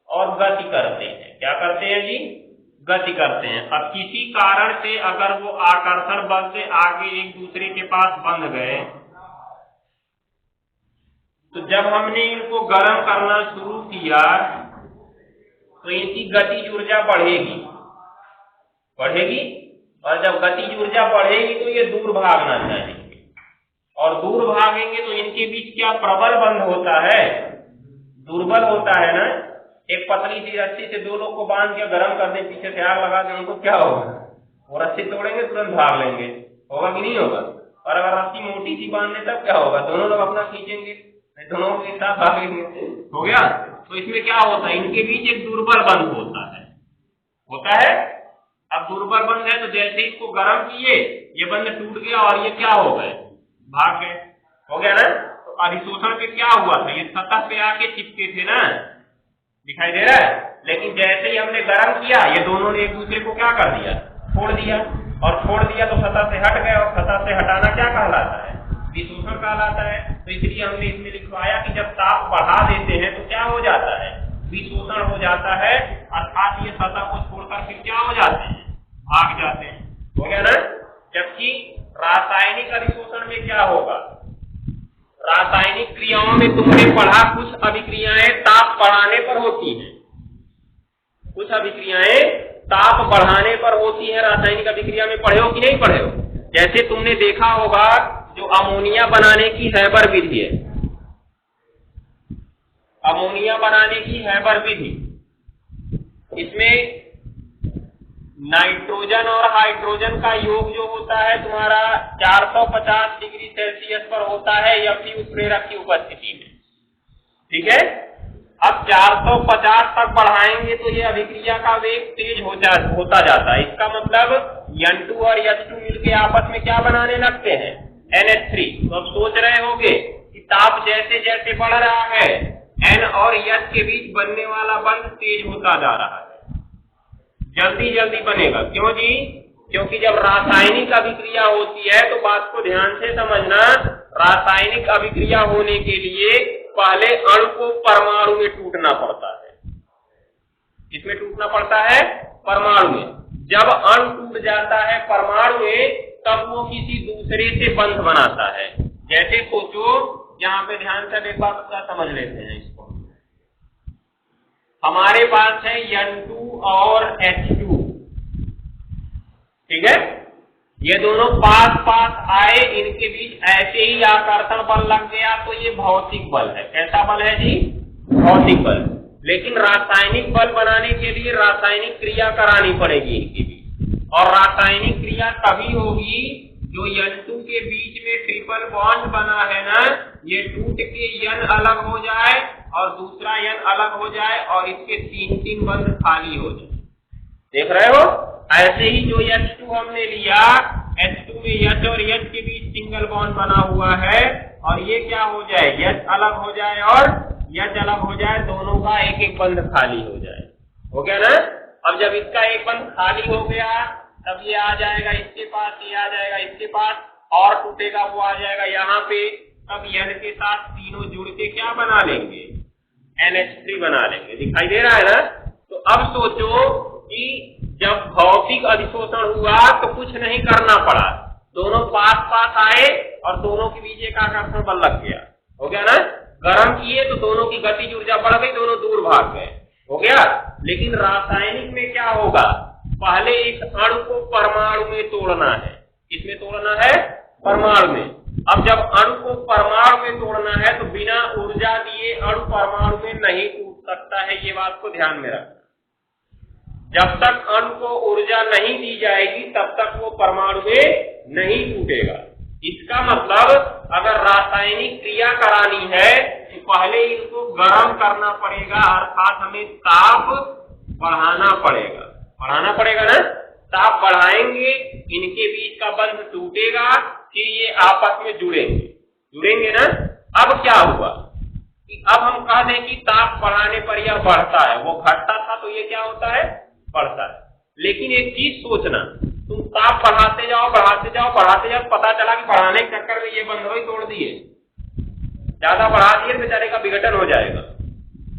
[SPEAKER 1] और गति करते हैं। क्या करते हैं जी? गति करते हैं। अब किसी कारण से अगर वो आकर्षण बल से आगे एक दूसरे के पास बंध गए, तो जब हमने इनको गर्म करना शुरू किया तो इनकी गतिज ऊर्जा बढ़ेगी। और जब गतिज ऊर्जा बढ़ेगी तो ये दूर भागना चाहेंगे, और दूर भागेंगे तो इनके बीच क्या प्रबल बंध होता है? दुर्बल होता है ना। एक पतली सी रस्सी से दो लोग को बांध के गर्म कर दे, पीछे से आग लगा के, उनको क्या होगा? वो रस्सी तोड़ेंगे, तुरंत भाग लेंगे। होगा कि नहीं होगा? और अगर रस्सी मोटी सी बांध दे तब क्या होगा? दोनों लोग अपना खींचेंगे, दोनों के साथ भागेंगे। हो गया? तो इसमें क्या होता है? इनके बीच एक दुर्बल बंध होता है। अब दुर्बल बंध है तो जैसे इसको गर्म किए, ये बंध टूट गया और ये क्या हो गए? भाग गए। हो गया ना? तो अधिशोषण के क्या हुआ था? ये सतह पे आके चिपके थे ना, दिखाई दे रहा है। लेकिन जैसे ही हमने गर्म किया, ये दोनों ने एक दूसरे को क्या कर दिया? छोड़ दिया। और छोड़ दिया तो सतह से हट गए, और सतह से हटाना क्या कहलाता है? विशोषण कहलाता है। तो इसलिए हमने इसमें लिखवाया कि जब ताप बढ़ा देते हैं तो क्या हो जाता है? विशोषण हो जाता है, अर्थात ये सतह को छोड़कर फिर क्या हो जाते हैं? भाग जाते हैं। हो गया ना? जबकि रासायनिक अधिशोषण में क्या होगा? रासायनिक क्रियाओं में तुमने पढ़ा, कुछ अभिक्रियाएं ताप बढ़ाने पर होती हैं, कुछ अभिक्रियाएं ताप बढ़ाने पर होती है। रासायनिक अभिक्रिया में पढ़े हो कि नहीं पढ़े हो? जैसे तुमने देखा होगा जो अमोनिया बनाने की हैबर विधि है, अमोनिया बनाने की हैबर विधि, इसमें नाइट्रोजन और हाइड्रोजन का योग जो होता है तुम्हारा 450 डिग्री सेल्सियस पर होता है, Fe उत्प्रेरक की उपस्थिति में। ठीक है? अब 450 तक बढ़ाएंगे तो ये अभिक्रिया का वेग तेज होता जाता है। इसका मतलब N2 और H2 मिलके आपस में क्या बनाने लगते हैं? NH3। तो अब सोच रहे होंगे कि ताप जैसे जैसे बढ़ रहा है, N और H के बीच बनने वाला बंध तेज होता जा रहा है, जल्दी जल्दी बनेगा। क्यों जी? क्योंकि जब रासायनिक अभिक्रिया होती है तो बात को ध्यान से समझना, रासायनिक अभिक्रिया होने के लिए पहले अणु को परमाणु में टूटना पड़ता है। किसमें टूटना पड़ता है? परमाणु में। जब अणु टूट जाता है परमाणु में, तब वो किसी दूसरे से बंध बनाता है। जैसे सोचो, यहाँ पे ध्यान से एक बात का समझ लेते हैं इसको। हमारे पास है N2 और H2, ठीक है? ये दोनों पास पास आए, इनके बीच ऐसे ही आकर्षण बल लग गया तो ये भौतिक बल है। कैसा बल है जी? भौतिक बल। लेकिन रासायनिक बल बनाने के लिए रासायनिक क्रिया करानी पड़ेगी इनके बीच, और रासायनिक क्रिया तभी होगी जो N2 के बीच में ट्रिपल बॉन्ड बना है ना, ये टूट के N अलग हो जाए और दूसरा N अलग हो जाए और इसके 3-3 बंध खाली हो जाए। देख रहे हो? ऐसे ही जो H2 हमने लिया, H2 में H और H के बीच सिंगल बॉन्ड बना हुआ है, और ये क्या हो जाए? H अलग हो जाए और H अलग हो जाए, दोनों का एक एक बंध खाली हो जाए। हो गया ना? अब जब इसका एक बंध खाली हो गया, तब ये आ जाएगा इसके पास, ये आ जाएगा इसके पास, और टूटेगा वो आ जाएगा यहाँ पे। तब N के साथ तीनों जुड़ के क्या बना लेंगे? NH3 बना लेंगे। दिखाई दे रहा है ना? तो अब सोचो कि जब भौतिक अधिशोषण हुआ तो कुछ नहीं करना पड़ा, दोनों पास पास आए और दोनों के बीच एक आकर्षण बल लग गया। हो गया ना? गर्म किए तो दोनों की गतिज ऊर्जा बढ़ गई, दोनों दूर भाग गए। हो गया? लेकिन रासायनिक में क्या होगा? पहले इस अणु को परमाणु में तोड़ना है। किसमें तोड़ना है? परमाणु में। अब जब अणु को परमाणु में तोड़ना है तो बिना ऊर्जा दिए अणु परमाणु में नहीं टूट सकता है। ये बात को ध्यान में रखना। जब तक अणु को ऊर्जा नहीं दी जाएगी तब तक वो परमाणु में नहीं टूटेगा। इसका मतलब अगर रासायनिक क्रिया करानी है कि पहले इनको गर्म करना पड़ेगा, अर्थात हमें ताप बढ़ाना पड़ेगा। बढ़ाना पड़ेगा ना, ताप बढ़ाएंगे, इनके बीच का बंध टूटेगा, फिर ये आपस में जुड़ेंगे ना। अब क्या हुआ कि अब हम कह दें कि ताप बढ़ाने पर यह बढ़ता है, वो घटता था तो ये क्या होता है, बढ़ता है। लेकिन एक चीज सोचना, तुम ताप बढ़ाते जाओ, पता चला कि बढ़ाने के चक्कर में ये बंध ही तोड़ दिए, ज्यादा बढ़ा दिए, बेचारे का विघटन हो जाएगा।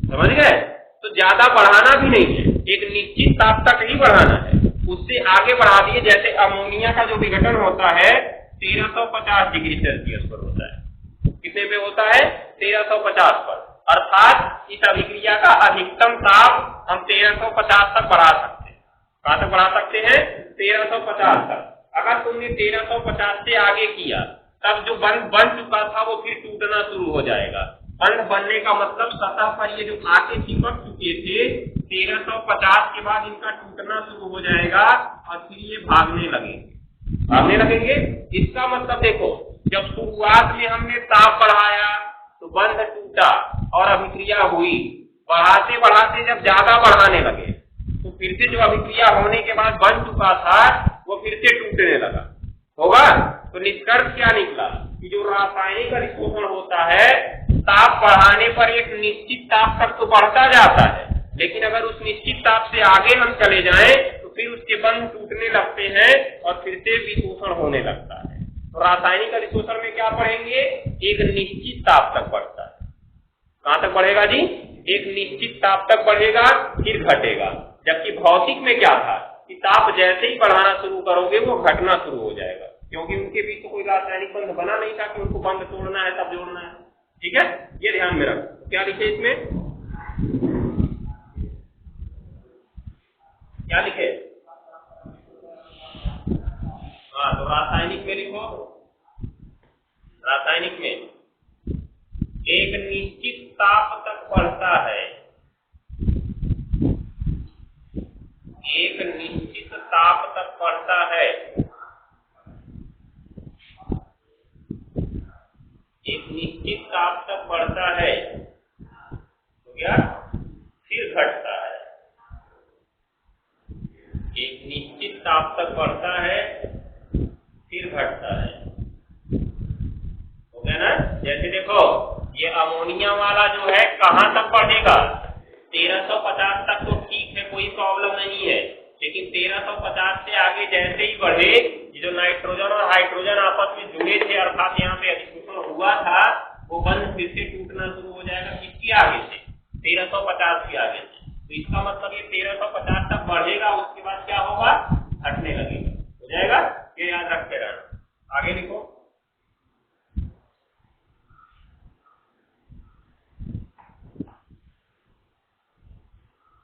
[SPEAKER 1] समझ गए? तो ज्यादा बढ़ाना भी नहीं है, एक निश्चित ताप तक ही बढ़ाना है, उससे आगे बढ़ा दिए। जैसे अमोनिया का जो विघटन होता है 1350 डिग्री सेल्सियस पर होता है। कितने पे होता है? 1350 पर। अर्थात इस अभिक्रिया का अधिकतम ताप हम 1350 तक बढ़ा सकते हैं। कहां तक बढ़ा सकते हैं? 1350 तक। अगर तुमने 1350 से आगे किया, तब जो बंध बन चुका था वो फिर टूटना शुरू हो जाएगा। बंध बनने का मतलब सतह पर ये जो आके चिपक चुके थे, 1350 के बाद इनका टूटना शुरू हो जाएगा और फिर ये भागने लगेंगे। इसका मतलब देखो, जब शुरुआत में हमने ताप बढ़ाया तो बंध टूटा और अभिक्रिया हुई, बढ़ाते बढ़ाते जब ज्यादा बढ़ाने लगे तो फिर से जो अभिक्रिया होने के बाद बन चुका था वो फिर से टूटने लगा। होगा? तो निष्कर्ष क्या निकला कि जो रासायनिक अधिशोषण होता है, ताप बढ़ाने पर एक निश्चित ताप तक तो बढ़ता जाता है, लेकिन अगर उस निश्चित ताप से आगे हम चले जाएं तो फिर उसके बंध टूटने लगते हैं और फिर से विशोषण होने लगता है। तो रासायनिक अधिशोषण में क्या पढ़ेंगे? एक निश्चित ताप तक बढ़ता है। कहां तक बढ़ेगा जी? एक निश्चित ताप तक बढ़ेगा, फिर घटेगा। जबकि भौतिक में क्या था कि ताप जैसे ही बढ़ाना शुरू करोगे वो घटना शुरू हो जाएगा, क्योंकि उनके बीच तो कोई रासायनिक बंध बना नहीं था कि उनको बंध तोड़ना है तब जोड़ना है। ठीक है, ये ध्यान में रखो। तो क्या लिखे इसमें? क्या लिखे? हाँ, तो रासायनिक में लिखो। रासायनिक में एक निश्चित ताप तक बढ़ता है, एक निश्चित ताप तक बढ़ता है, एक निश्चित ताप तक बढ़ता है, तो क्या? फिर घटता है। एक निश्चित ताप तक बढ़ता है, फिर घटता है। हो गया ना? जैसे देखो, ये अमोनिया वाला जो है कहां तक बढ़ेगा? 1350 तक तो ठीक है, कोई प्रॉब्लम नहीं है, लेकिन 1350 से आगे जैसे ही बढ़े, जो नाइट्रोजन और हाइड्रोजन आपस में जुड़े थे, अर्थात यहाँ पे अधिशोषण हुआ था, वो बंध फिर से टूटना शुरू हो जाएगा। किसके आगे से? 1350 के आगे से। तो इसका मतलब ये 1350 तक बढ़ेगा, उसके बाद क्या होगा? घटने लगेगा। हो जाएगा? ये याद रखते रहना। आगे लिखो।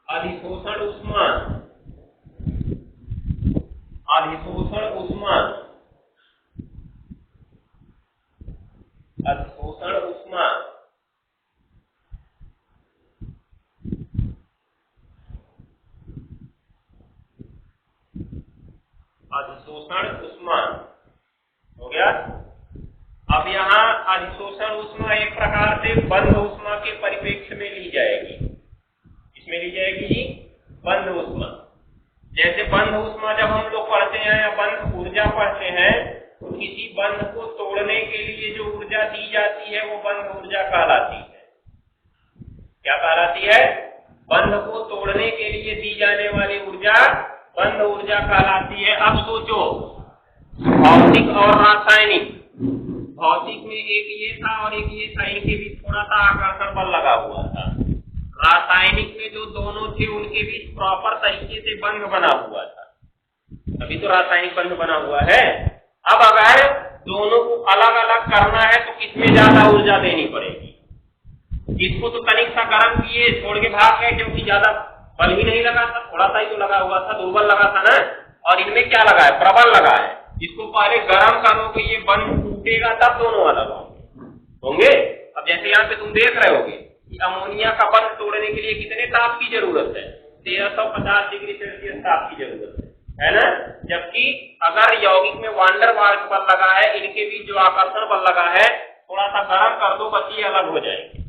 [SPEAKER 1] अधिशोषण ऊष्मा, अधिशोषण ऊष्मा, अधिशोषण ऊष्मा अधिशोषण ऊष्मा हो गया। अब यहाँ अधिशोषण ऊष्मा एक प्रकार से बंध ऊष्मा के परिप्रेक्ष्य में ली जाएगी। इसमें ली जाएगी जी बंध ऊष्मा। जैसे बंध ऊष्मा जब हम लोग पढ़ते हैं या बंध ऊर्जा पढ़ते हैं, तो किसी बंध को तोड़ने के लिए जो ऊर्जा दी जाती है वो बंध ऊर्जा कहलाती है। क्या कहलाती है? बंध को तोड़ने के लिए दी जाने वाली ऊर्जा बंध ऊर्जा कहलाती है। अब सोचो, भौतिक और रासायनिक, भौतिक में एक ये था और एक ये था, इनके बीच थोड़ा सा आकर्षण बल लगा हुआ था। रासायनिक में जो दोनों थे उनके बीच प्रॉपर तरीके से बंध बना हुआ था, अभी तो रासायनिक बंध बना हुआ है। अब अगर दोनों को अलग अलग करना है तो किसमें ज्यादा ऊर्जा देनी पड़ेगी? इसको तो तनिक सा गर्म किए, छोड़ के भाग गए, क्योंकि ज्यादा बल ही नहीं लगा था, थोड़ा सा ही तो लगा हुआ था, दुर्बल लगा था ना। और इनमें क्या लगा है? प्रबल लगा है। इसको पहले गर्म करोगे, ये बंध टूटेगा, तब दोनों अलग होंगे। अब जैसे यहाँ पे तुम देख रहे होगे कि अमोनिया का बंध तोड़ने के लिए कितने ताप की जरूरत है? 1350 डिग्री सेल्सियस ताप की जरूरत है ना। जबकि अगर यौगिक में वांडर वाल्स बल लगा है, इनके बीच जो आकर्षण बल लगा है, थोड़ा सा गर्म कर दो, बस ये अलग हो जाएंगे।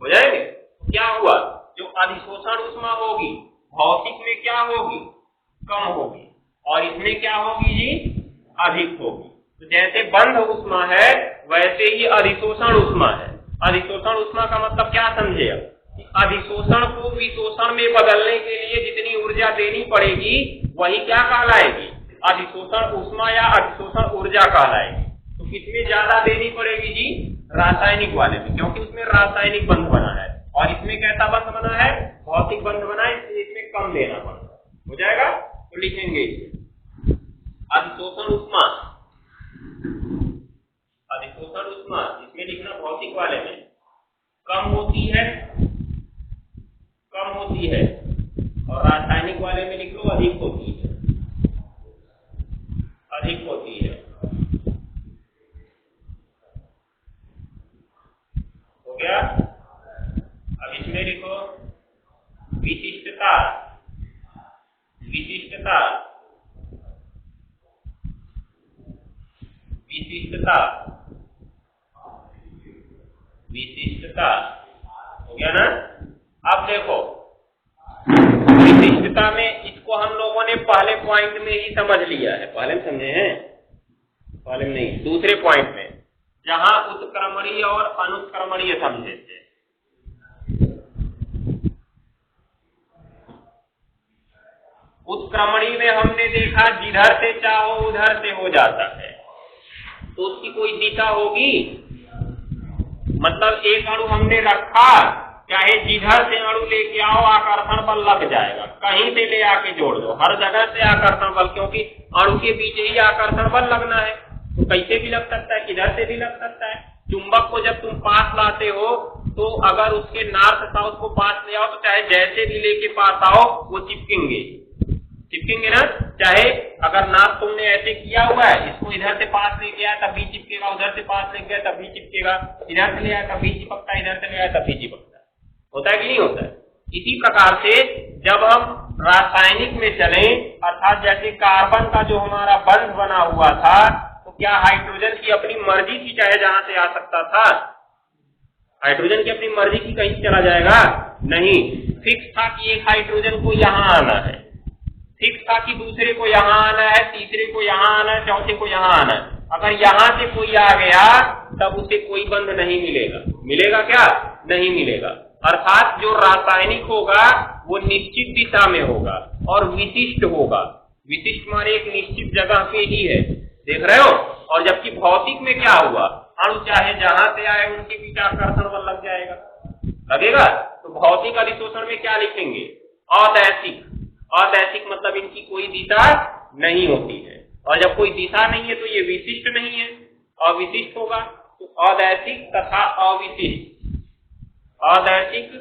[SPEAKER 1] हो जाएंगे। क्या हुआ, जो अधिशोषण ऊष्मा होगी भौतिक में क्या होगी, कम होगी, और इसमें क्या होगी जी, अधिक होगी। तो जैसे बंध ऊष्मा है वैसे ही अधिशोषण ऊष्मा है। अधिशोषण ऊष्मा का मतलब क्या समझे आप, अधिशोषण को विशोषण में बदलने के लिए जितनी ऊर्जा देनी पड़ेगी वही क्या कहलाएगी, अधिशोषण ऊष्मा या अधिशोषण ऊर्जा कहलाएगी। तो किसमें ज्यादा देनी पड़ेगी जी, रासायनिक वाले में, क्योंकि उसमें रासायनिक बंध बना है, और इसमें कैसा बंध बना है, भौतिक बंध बना है, इसलिए इसमें कम देना पड़ेगा। हो जाएगा, तो लिखेंगे अधिशोषण ऊष्मा, अधिशोषण ऊष्मा इसमें लिखना भौतिक वाले में कम होती है, कम होती है, और रासायनिक वाले में लिख लो अधिक होती है, अधिक होती है। हो गया। अब इसमें लिखो विशिष्टता, विशिष्टता, विशिष्टता, विशिष्टता। हो गया ना। अब देखो विशिष्टता में इसको हम लोगों ने पहले पॉइंट में ही समझ लिया है, पहले में समझे हैं, पहले में नहीं, दूसरे पॉइंट में जहां उत्क्रमणीय और अनुत्क्रमणीय समझे थे। उत्क्रमणीय में हमने देखा जिधर से चाहो उधर से हो जाता है, तो उसकी कोई दिशा होगी, मतलब एक अणु हमने रखा, चाहे जिधर से अणु लेके आओ आकर्षण बल लग जाएगा, कहीं से ले आके जोड़ दो, हर जगह से आकर्षण बल, क्योंकि अणु के बीच ही आकर्षण बल लगना है, तो कैसे भी लग सकता है, किधर से भी लग सकता है। चुंबक को जब तुम पास लाते हो तो अगर उसके नॉर्थ साउथ को पास ले आओ तो चाहे जैसे भी लेके पास आओ वो चिपकेंगे, चिपकेंगे ना। चाहे अगर नाप तुमने ऐसे किया हुआ है, इसको इधर से पास लेके आया तब भी चिपकेगा, उधर से पास लेके गया तब भी चिपकेगा, इधर से ले आया तब भी चिपकता, इधर से ले आया तब भी चिपकता। होता है कि नहीं होता है। इसी प्रकार से जब हम रासायनिक में चले, अर्थात जैसे कार्बन का जो हमारा बंध बना हुआ था, तो क्या हाइड्रोजन की अपनी मर्जी की चाहे जहां से आ सकता था, हाइड्रोजन की अपनी मर्जी की कहीं चला जाएगा नहीं, फिक्स था कि एक हाइड्रोजन को यहाँ आना है, फिक्स था कि दूसरे को यहाँ आना है, तीसरे को यहाँ आना है, चौथे को यहाँ आना है। अगर यहाँ से कोई आ गया तब उसे कोई बंध नहीं मिलेगा, मिलेगा क्या, नहीं मिलेगा। अर्थात जो रासायनिक होगा वो निश्चित दिशा में होगा और विशिष्ट होगा, विशिष्ट माने एक निश्चित जगह पे ही है, देख रहे हो। और जबकि भौतिक में क्या हुआ, अणु चाहे जहां से आए उनके बीच आकर्षण बल लग जाएगा, लगेगा। तो भौतिक अधिशोषण में क्या लिखेंगे, अदैशिक, अदैशिक मतलब इनकी कोई दिशा नहीं होती है, और जब कोई दिशा नहीं है तो ये विशिष्ट नहीं है, अविशिष्ट होगा। तो अदैशिक तथा अविशिष्ट, अदैशिक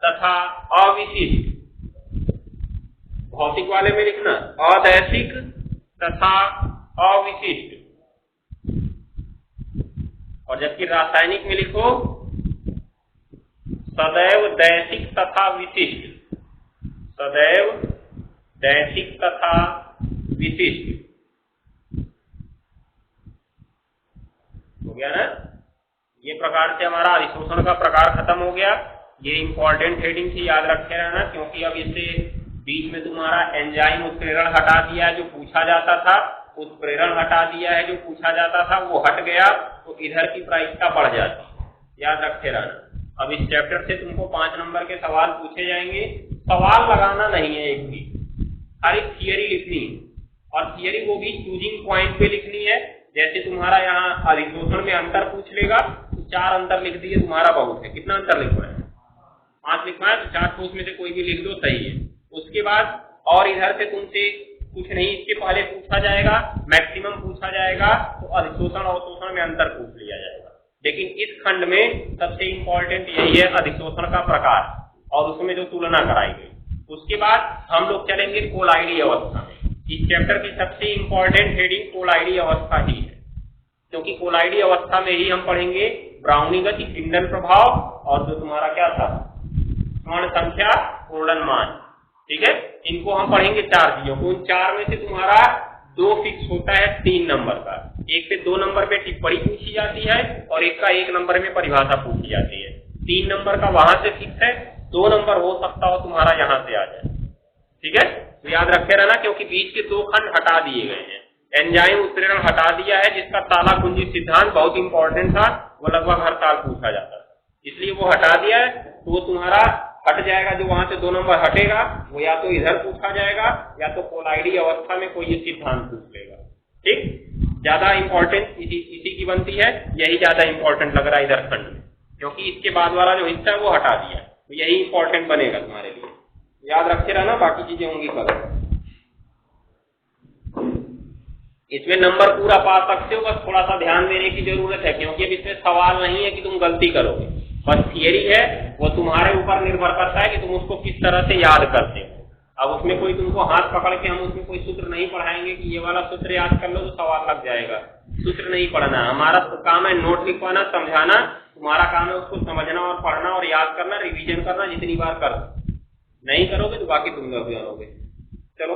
[SPEAKER 1] तथा अविशिष्ट, भौतिक वाले में लिखना अदैशिक तथा अविशिष्ट, और जबकि रासायनिक में लिखो सदैव दैशिक तथा विशिष्ट, सदैव दैशिक तथा विशिष्ट। हो गया ना। ये प्रकार से हमारा अधिशोषण का प्रकार खत्म हो गया। ये इंपॉर्टेंट हेडिंग थी, याद रखे रहना, क्योंकि अब इससे बीच में तुम्हारा एंजाइम उत्प्रेरण हटा दिया है जो पूछा जाता था, उत्प्रेरण हटा दिया है जो पूछा जाता था, वो हट गया, तो इधर की प्रायिकता बढ़ जाती है, याद रखे रहना। अब इस चैप्टर से तुमको 5 नंबर के सवाल पूछे जाएंगे, सवाल लगाना नहीं है एक भी, हर एक थियरी लिखनी है, और थियरी वो भी चूजिंग पॉइंट पे लिखनी है। जैसे तुम्हारा यहाँ अधिशोषण में अंतर पूछ लेगा तो 4 अंतर लिख दिए, तुम्हारा बहुत है। कितना अंतर लिखवाए, 5 लिखवाए, तो 4 को उसमें से कोई भी लिख दो, सही है। उसके बाद और इधर से तुमसे कुछ नहीं, इसके पहले पूछा जाएगा, मैक्सिमम पूछा जाएगा, तो अधिशोषण और अवशोषण में अंतर पूछ लिया जाएगा। लेकिन इस खंड में सबसे इंपॉर्टेंट यही है अधिशोषण का प्रकार, और उसमें जो तुलना कराई गई। उसके बाद हम लोग चलेंगे कोलाइडी अवस्था में। इस चैप्टर की सबसे इंपॉर्टेंट हेडिंग कोलाइडी अवस्था ही है, क्योंकि कोलाइडी अवस्था में ही हम पढ़ेंगे ब्राउनी गति, किंडल प्रभाव, और जो तुम्हारा क्या था, स्वर्ण संख्या, पूर्णमान, ठीक है। इनको हम पढ़ेंगे 4 चीजों को। उन 4 में से तुम्हारा 2 फिक्स होता है 3 नंबर का, 1 से 2 नंबर पे टिप्पणी पूछी जाती है, और 1 का 1 नंबर में परिभाषा पूछी जाती है। 3 नंबर का वहां से फिक्स है, 2 नंबर हो सकता हो तुम्हारा यहां से आ जाए। ठीक है, तो याद रखे रहना, क्योंकि बीच के 2 खंड हटा दिए गए हैं। एंजाइम उत्प्रेरण हटा दिया है, जिसका ताला कुंजी सिद्धांत बहुत इंपॉर्टेंट था, वो लगभग हर साल पूछा जाता है, इसलिए वो हटा दिया है। तो वो तुम्हारा हट जाएगा, जो वहां से 2 नंबर हटेगा वो या तो इधर पूछा जाएगा या तो कोलाइडी अवस्था में कोई ये सिद्धांत पूछ लेगा। ठीक, ज्यादा इंपॉर्टेंट इसी की बनती है, यही ज्यादा इंपॉर्टेंट लग रहा है इधर खंड में, क्योंकि इसके बाद वाला जो हिस्सा है वो हटा दिया, तो यही इंपॉर्टेंट बनेगा तुम्हारे लिए, याद रखे रहना, बाकी चीजें होंगी कल। इसमें नंबर पूरा पा सकते हो, बस थोड़ा सा ध्यान देने की जरूरत है, क्योंकि अब इसमें सवाल नहीं है कि तुम गलती करोगे, बस थियरी है, वो तुम्हारे ऊपर निर्भर करता है कि तुम उसको किस तरह से याद करते हो। अब उसमें कोई तुमको हाथ पकड़ के हम उसमें कोई सूत्र नहीं पढ़ाएंगे कि ये वाला सूत्र याद कर लो तो सवाल लग जाएगा, सूत्र नहीं पढ़ना। हमारा तो काम है नोट लिखवाना, समझाना, तुम्हारा काम है उसको समझना और पढ़ना और याद करना, रिवीजन करना, जितनी बार कर नहीं करोगे तो बाकी तुम लोग जानोगे। चलो।